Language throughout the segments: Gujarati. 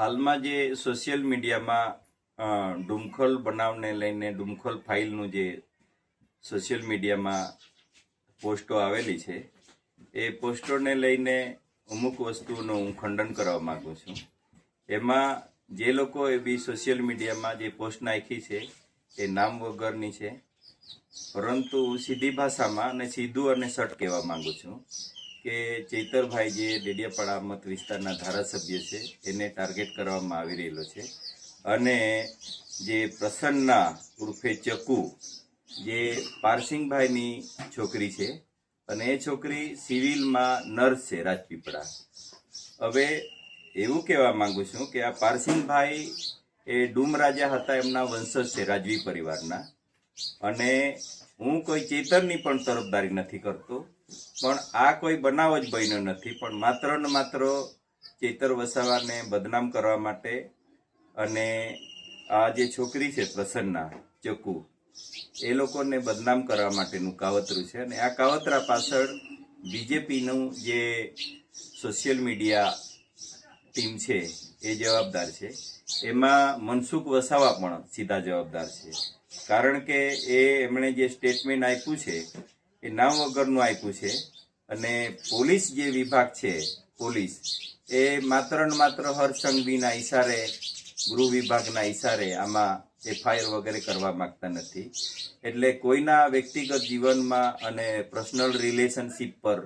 હાલમાં જે સોશિયલ મીડિયામાં ડુમખોલ બનાવને લઈને ડુમખોલ ફાઇલનું જે સોશિયલ મીડિયામાં પોસ્ટો આવેલી છે એ પોસ્ટોને લઈને અમુક વસ્તુનું હું ખંડન કરવા માગું છું. એમાં જે લોકો એ બી સોશિયલ મીડિયામાં જે પોસ્ટ નાખી છે એ નામ વગરની છે, પરંતુ સીધી ભાષામાં અને સીધું અને સટ કહેવા માંગુ છું કે ચૈતરભાઈ જે ડેડિયાપાડા મત વિસ્તારના ધારાસભ્ય છે એને ટાર્ગેટ કરવામાં આવી રહેલો છે. અને જે પ્રસન્ના ઉર્ફે ચકુ જે પારસિંગભાઈની છોકરી છે અને એ છોકરી સિવિલમાં નર્સ છે રાજપીપળા. હવે એવું કહેવા માંગુ છું કે આ પારસિંગભાઈ એ ડૂમ રાજા હતા, એમના વંશજ છે રાજવી પરિવારના. અને હું કોઈ ચેતરની પણ તરફદારી નથી કરતો, પણ આ કોઈ બનાવ જ બન્યો નથી, પણ માત્ર ને માત્ર ચેતર વસાવાને બદનામ કરવા માટે અને આ જે છોકરી છે પ્રસન્ના ચકુ એ લોકોને બદનામ કરવા માટેનું કાવતરું છે. અને આ કાવતરા પાછળ બીજેપીનું જે સોશિયલ મીડિયા ટીમ છે એ જવાબદાર છે. એમાં મનસુખ વસાવા પણ સીધા જવાબદાર છે, કારણ કે એમણે જે સ્ટેટમેન્ટ આપ્યું છે એ નામ વગરનું આપ્યું છે. અને પોલીસ જે વિભાગ છે પોલીસ એ માત્ર ને માત્ર હરસંઘવીના ઈશારે, ગૃહ વિભાગના ઈશારે આમાં એફઆઈઆર વગેરે કરવા માંગતા નથી. એટલે કોઈના વ્યક્તિગત જીવનમાં અને પર્સનલ રિલેશનશીપ પર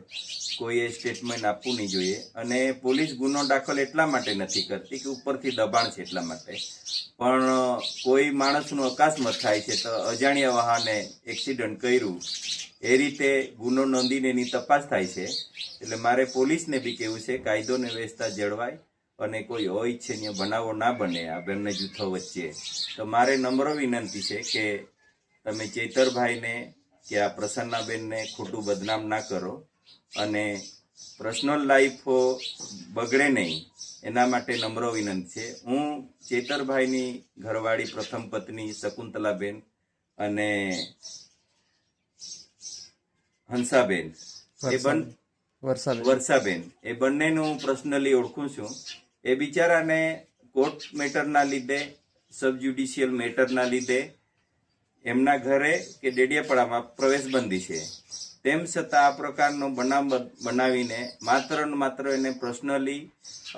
કોઈએ સ્ટેટમેન્ટ આપવું નહીં જોઈએ. અને પોલીસ ગુનો દાખલ એટલા માટે નથી કરતી કે ઉપરથી દબાણ છે એટલા માટે, પણ કોઈ માણસનું અકસ્માત થાય છે તો અજાણ્યા વાહને એક્સિડન્ટ કર્યું એ રીતે ગુનો નોંધીને એની તપાસ થાય છે. એટલે મારે પોલીસને બી કહેવું છે કાયદો ને વ્યવસ્થા જળવાય અને કોઈ અનિચ્છનીય બનાવો ના બને આ બંને જૂથો વચ્ચે. તો મારે નમ્ર વિનંતી છે કે તમે ચૈતરભાઈને કે આ પ્રસન્નાબેનને ખોટું બદનામ ના કરો અને પર્સનલ લાઈફ બગડે નહીં એના માટે નમ્ર વિનંતી છે. હું ચૈતરભાઈની ઘરવાળી પ્રથમ પત્ની શકુંતલાબેન અને હંસાબેન વર્ષાબેન એ બંનેનું પર્સનલી ઓળખું છું. એ બિચારાને કોર્ટ મેટરના લીધે, સબ જ્યુડિશિયલ મેટરના લીધે એમના ઘરે કે ડેડિયાપાડામાં પ્રવેશબંધી છે. તેમ છતાં આ પ્રકારનો બનાવ બનાવીને માત્ર ને માત્ર એને પર્સનલી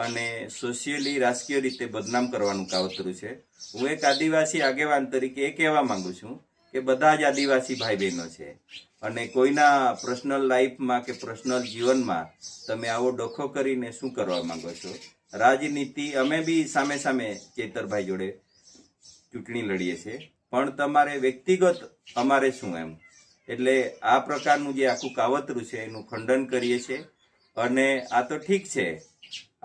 અને સોશિયલી રાજકીય રીતે બદનામ કરવાનું કાવતરું છે. હું એક આદિવાસી આગેવાન તરીકે એ કહેવા માંગુ છું કે બધા જ આદિવાસી ભાઈ બહેનો છે અને કોઈના પર્સનલ લાઈફમાં કે પર્સનલ જીવનમાં તમે આવો ડખો કરીને શું કરવા માંગો છો? રાજનીતિ અમે બી સામે સામે ચૈતરભાઈ જોડે ચૂંટણી લડીએ છીએ, પણ તમારે વ્યક્તિગત અમારે શું એમ. એટલે આ પ્રકારનું જે આખું કાવતરું છે એનું ખંડન કરીએ છીએ. અને આ તો ઠીક છે,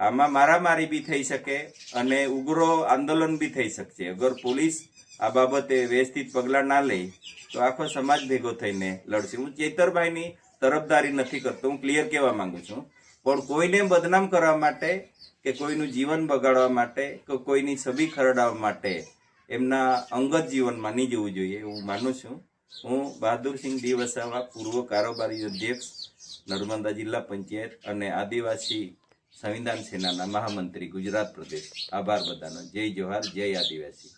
આમાં મારામારી બી થઈ શકે અને ઉગ્ર આંદોલન બી થઈ શકશે. અગર પોલીસ આ બાબતે વ્યવસ્થિત પગલાં ના લે તો આખો સમાજ ભેગો થઈને લડશે. હું ચૈતરભાઈની તરફદારી નથી કરતો, હું ક્લિયર કહેવા માંગુ છું, પણ કોઈને બદનામ કરવા માટે કે કોઈનું જીવન બગાડવા માટે કે કોઈની છબી ખરડાવવા માટે એમના અંગત જીવનમાં નહીં જવું જોઈએ એવું માનું છું. હું બહાદુરસિંહ ડી વસાવા, પૂર્વ કારોબારી અધ્યક્ષ નર્મદા જિલ્લા પંચાયત અને આદિવાસી સંવિધાન સેનાના મહામંત્રી ગુજરાત પ્રદેશ. આભાર બધાનો. જય જોહાર, જય આદિવાસી.